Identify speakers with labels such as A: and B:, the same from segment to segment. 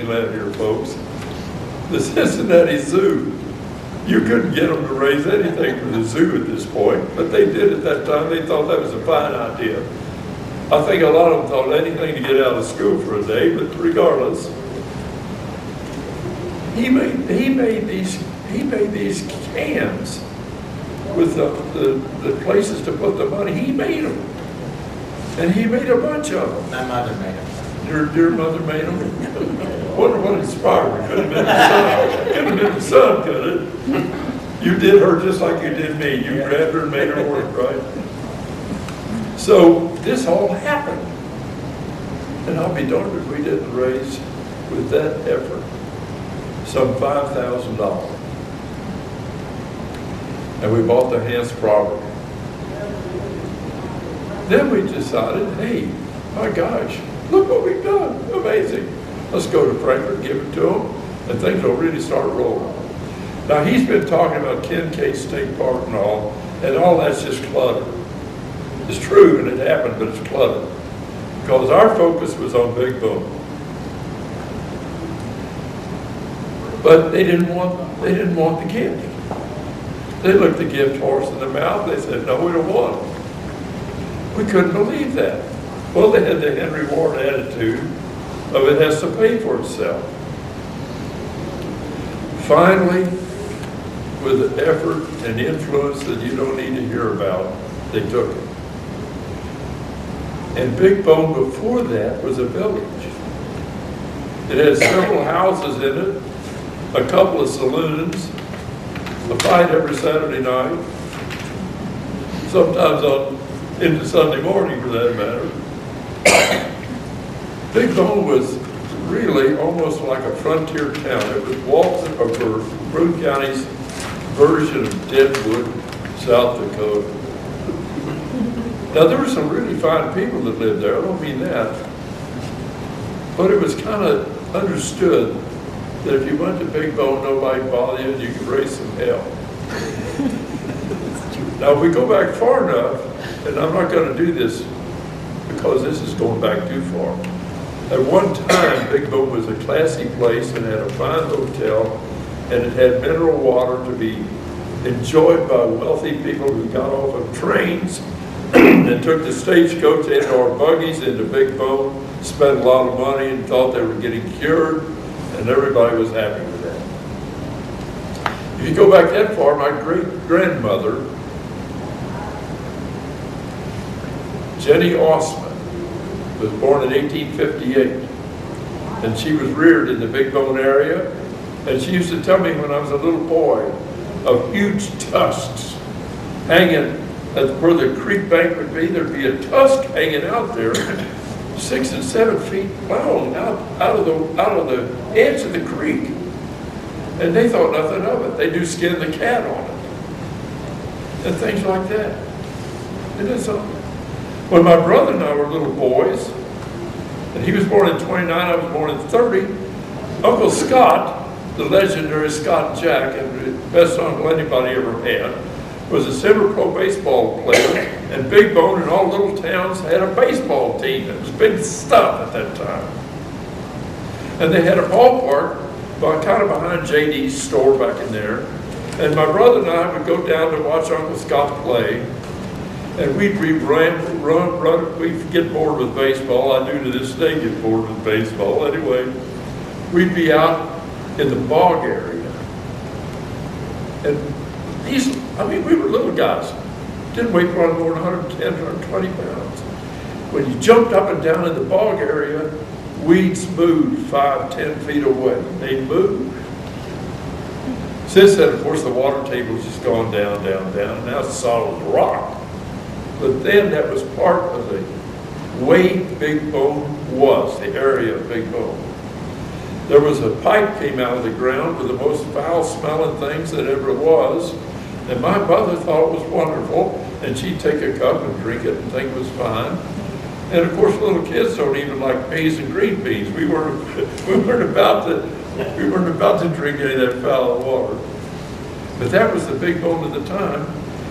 A: Disneyland here, folks. The Cincinnati Zoo. You couldn't get them to raise anything for the zoo at this point, but they did at that time. They thought that was a fine idea. I think a lot of them thought anything to get out of school for a day, but regardless, he made these cans with the places to put the money. He made them, and he made a bunch of them.
B: My mother made them.
A: Your mother made them. Wonder what inspired her. Could have been the son. Could have been the son, could it? You did her just like you did me. You grabbed her and made her work, right? So this all happened. And I'll be darned if we didn't raise, with that effort, some $5,000. And we bought the Hance property. Then we decided, hey, my gosh, look what we've done. Amazing. Let's go to Franklin, give it to them, and things will really start rolling. Now, he's been talking about Kincaid State Park and all that's just clutter. It's true, and it happened, but it's clutter. Because our focus was on Big Boone. But they didn't want the gift. They looked the gift horse in the mouth. They said, no, we don't want it. We couldn't believe that. Well, they had the Henry Ward attitude of it has to pay for itself. Finally, with the effort and influence that you don't need to hear about, they took it. And Big Bone before that was a village. It had several houses in it, a couple of saloons, a fight every Saturday night, sometimes into Sunday morning for that matter. Big Bone was really almost like a frontier town. It was Boone County's version of Deadwood, South Dakota. Now there were some really fine people that lived there, I don't mean that, but it was kind of understood that if you went to Big Bone, nobody bothered you and you could raise some hell. Now if we go back far enough, and I'm not going to do this because this is going back too far. At one time, Big Bone was a classy place and had a fine hotel, and it had mineral water to be enjoyed by wealthy people who got off of trains and took the stagecoach and or buggies into Big Bone, spent a lot of money and thought they were getting cured, and everybody was happy with that. If you go back that far, my great-grandmother, Jenny Osman, was born in 1858, and she was reared in the Big Bone area, and she used to tell me when I was a little boy of huge tusks hanging at where the creek bank would be. There'd be a tusk hanging out there 6 and 7 feet long out of the edge of the creek, and they thought nothing of it. They do skin the cat on it and things like that. Isn't it something? When my brother and I were little boys, and he was born in 29, I was born in 30, Uncle Scott, the legendary Scott Jack, and the best uncle anybody ever had, was a semi-pro baseball player, and Big Bone in all little towns had a baseball team. It was big stuff at that time. And they had a ballpark kind of behind J.D.'s store back in there, and my brother and I would go down to watch Uncle Scott play. And we'd run, we'd get bored with baseball. I do to this day get bored with baseball. Anyway, we'd be out in the bog area. And we were little guys. Didn't weigh probably more than 110, 120 pounds. When you jumped up and down in the bog area, weeds moved 5, 10 feet away. They'd move. Since then, of course, the water table's just gone down, down, down, and now it's solid rock. But then that was part of the way Big Bone was, the area of Big Bone. There was a pipe came out of the ground with the most foul-smelling things that ever was, and my mother thought it was wonderful, and she'd take a cup and drink it and think it was fine. And of course, little kids don't even like peas and green beans. We weren't about to drink any of that foul water. But that was the Big Bone at the time.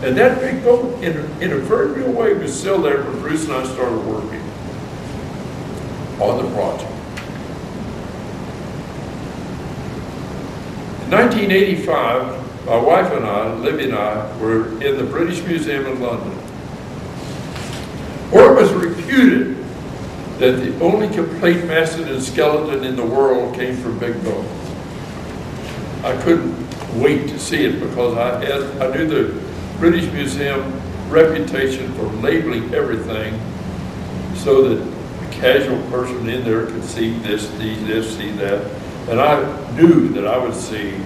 A: And that Big Bone, in a very real way, was still there when Bruce and I started working on the project. 1985, my wife and I, Libby and I, were in the British Museum in London, where it was reputed that the only complete mastodon skeleton in the world came from Big Bone. I couldn't wait to see it because I knew the British Museum reputation for labeling everything so that a casual person in there could see this, see that. And I knew that I would see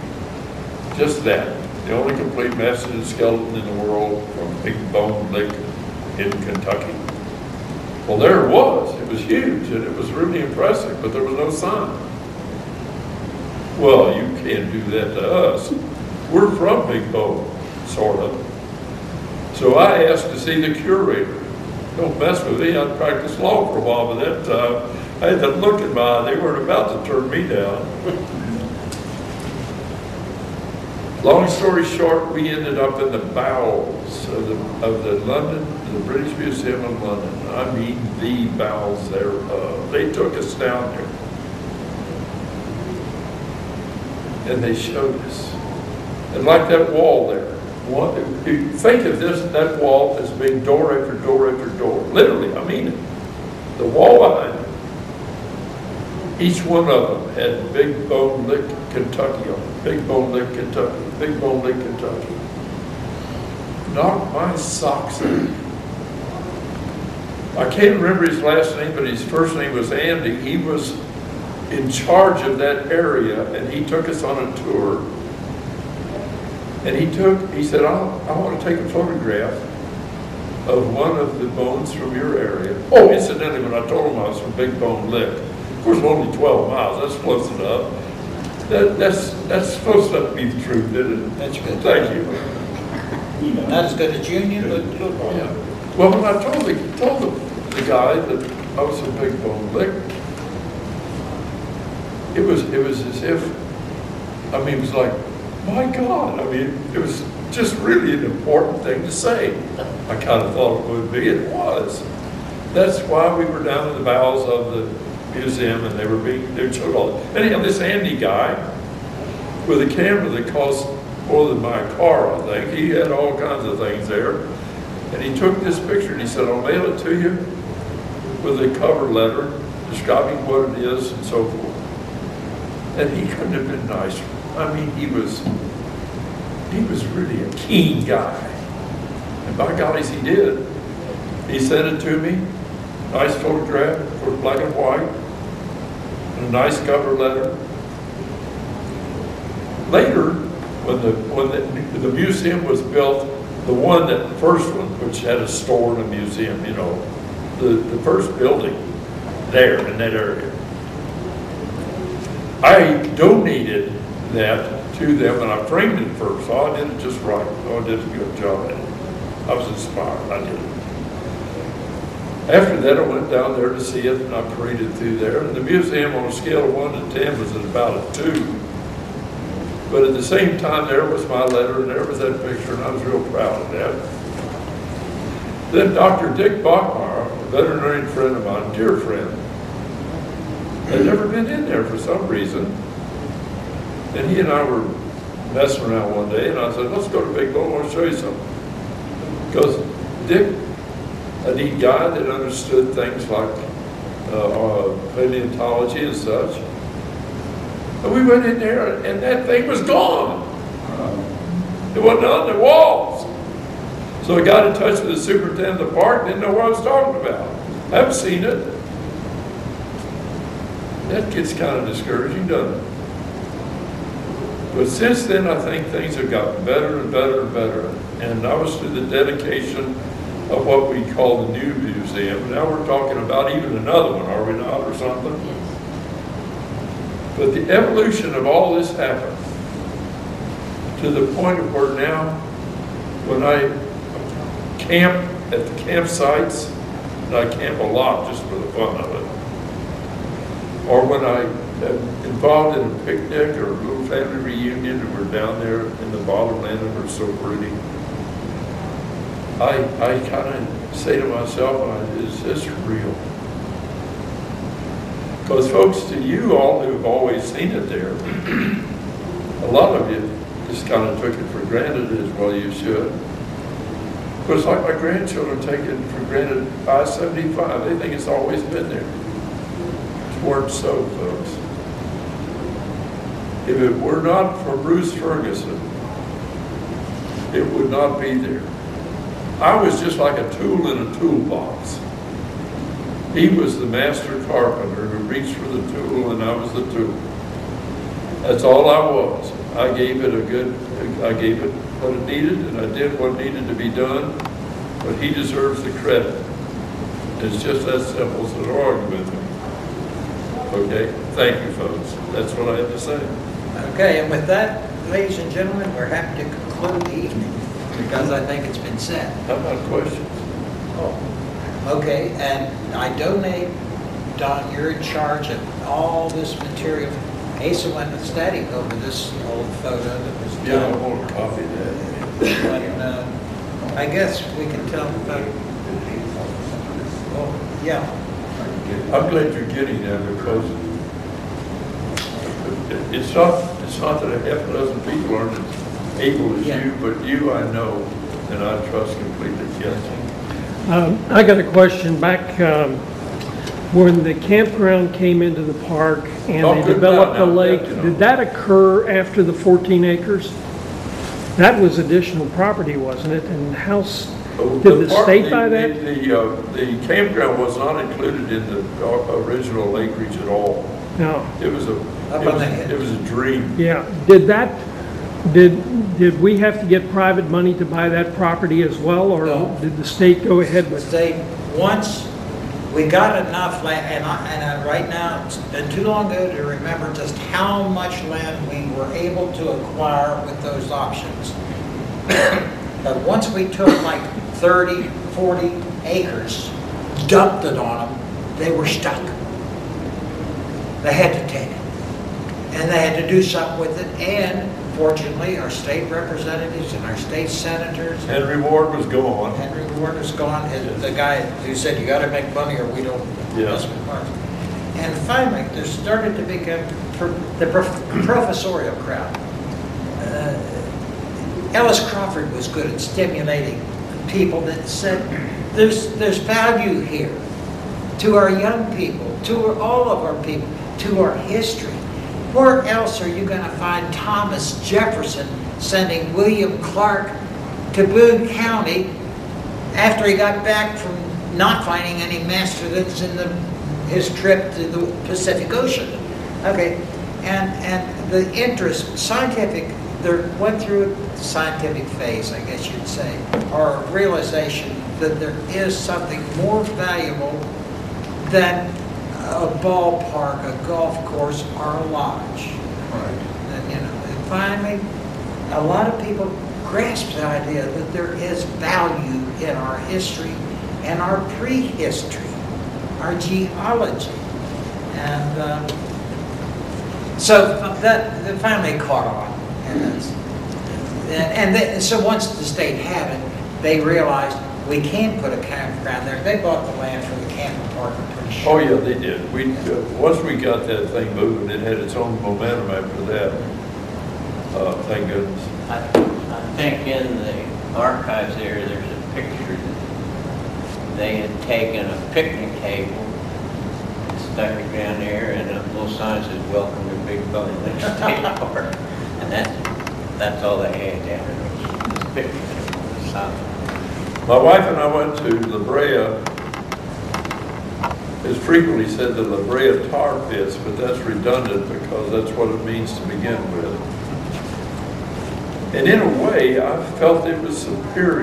A: just that, the only complete mastodon skeleton in the world from Big Bone Lick in Kentucky. Well, there it was. It was huge, and it was really impressive, but there was no sign. Well, you can't do that to us. We're from Big Bone, sort of. So I asked to see the curator. Don't mess with me. I'd practiced law for a while by that time. I had that look in my eye. They weren't about to turn me down. Long story short, we ended up in the bowels of the British Museum of London. I mean, the bowels thereof. They took us down there. And they showed us. And like that wall there, you think of that wall as being door after door after door. Literally, I mean it. The wall behind it. Each one of them had Big Bone Lick, Kentucky on it. Big Bone Lick, Kentucky. Big Bone Lick, Kentucky. Knocked my socks off. I can't remember his last name, but his first name was Andy. He was in charge of that area, and he took us on a tour. And he said, I want to take a photograph of one of the bones from your area. Oh, incidentally, when I told him I was from Big Bone Lick, of course, only 12 miles, that's close enough. That's supposed to be the truth, isn't it?
B: That's good.
A: Thank you.
B: Not as good as Union, but good.
A: Yeah. Well, when I told the guy that I was from Big Bone Lick, it was as if, it was like, my God, it was just really an important thing to say. I kind of thought it would be, it was. That's why we were down in the bowels of the museum, and they showed all that. Anyhow, this Andy guy with a camera that cost more than my car, I think. He had all kinds of things there. And he took this picture and he said, I'll mail it to you with a cover letter describing what it is and so forth. And he couldn't have been nicer. He was really a keen guy. And by gollies, he did. He sent it to me. Nice photograph, of course, black and white, and a nice cover letter. Later, when the museum was built, the first one, which had a store and a museum, the first building there in that area, I donated that to them, and I framed it first, so I did it just right. So I did a good job at it. I was inspired, I did it. After that, I went down there to see it, and I paraded through there. And the museum, on a scale of 1 to 10, was at about a 2. But at the same time, there was my letter, and there was that picture, and I was real proud of that. Then Dr. Dick Bachmeyer, a veterinarian friend of mine, dear friend, had never been in there for some reason. And he and I were messing around one day, and I said, let's go to Big Bone, I want to show you something. Because Dick, a neat guy that understood things like paleontology and such. And we went in there, and that thing was gone. It wasn't on the walls. So I got in touch with the superintendent of the park, didn't know what I was talking about. I haven't seen it. That gets kind of discouraging, doesn't it? But since then, I think things have gotten better and better and better. And I was through the dedication of what we call the new museum. Now we're talking about even another one, are we not, or something? But the evolution of all this happened to the point of where now, when I camp at the campsites, and I camp a lot just for the fun of it, or when I am involved in a picnic or a little family reunion and we're down there in the bottomland and we're so pretty, I kind of say to myself, is this real? Because folks, to you all who've always seen it there, A lot of you just kind of took it for granted as well you should. But it's like my grandchildren take it for granted I-75. They think it's always been there. It weren't so, folks. If it were not for Bruce Ferguson, it would not be there. I was just like a tool in a toolbox. He was the master carpenter who reached for the tool, and I was the tool. That's all I was. I gave it what it needed, and I did what needed to be done, but he deserves the credit. It's just that simple, so don't argue with me. Okay, thank you, folks. That's what I had to say.
B: Okay, and with that, ladies and gentlemen, we're happy to conclude the evening because I think it's been said.
A: How about questions?
B: Oh, okay, and I donate, Don, you're in charge of all this material. Asa went ecstatic over this old photo that was done.
A: Yeah, I want to copy that.
B: And, I guess we can tell them about it. Oh, yeah.
A: I'm glad you're getting there because it's not that a half a dozen people aren't as able as you, but you I know and I trust completely. Yes.
C: I got a question back when the campground came into the park and they developed the lake. Did that occur after the 14 acres? That was additional property, wasn't it? And how did the state buy that?
A: The campground was not included in the original acreage at all.
C: No.
A: It was a dream.
C: Yeah. Did we have to get private money to buy that property as well, or
B: No.
C: did the state go ahead with it?
B: They, once we got enough land, and right now, it's been too long ago to remember just how much land we were able to acquire with those options. But once we took like 30, 40 acres, dumped it on them, they were stuck. They had to take it. And they had to do something with it, and fortunately, our state representatives and our state senators.
A: Henry Ward was gone.
B: Henry Ward was gone, and the guy who said, you gotta make money or we don't mess with parks. And finally, there started to become the professorial crowd. Ellis Crawford was good at stimulating people that said, there's value here to our young people, to all of our people, to our history. Where else are you going to find Thomas Jefferson sending William Clark to Boone County after he got back from not finding any mastodons in his trip to the Pacific Ocean? Okay, and the interest, scientific, there went through the scientific phase, I guess you'd say, or realization that there is something more valuable than a ballpark, a golf course, or a lodge.
A: Right.
B: And, and finally, a lot of people grasp the idea that there is value in our history and our prehistory, our geology. And so that finally caught on. And so once the state had it, they realized we can put a campground there. They bought the land for the camping park, I'm pretty sure.
A: Oh yeah, they did. Once we got that thing moving, it had its own momentum after that. Thank goodness.
D: I think in the archives there's a picture that they had taken a picnic table and stuck it down there, and a little sign says "Welcome to Big Bone State Park," and that's all they had down there. This picture of the sign.
A: My wife and I went to La Brea. It's frequently said the La Brea tar pits, but that's redundant because that's what it means to begin with. And in a way, I felt it was superior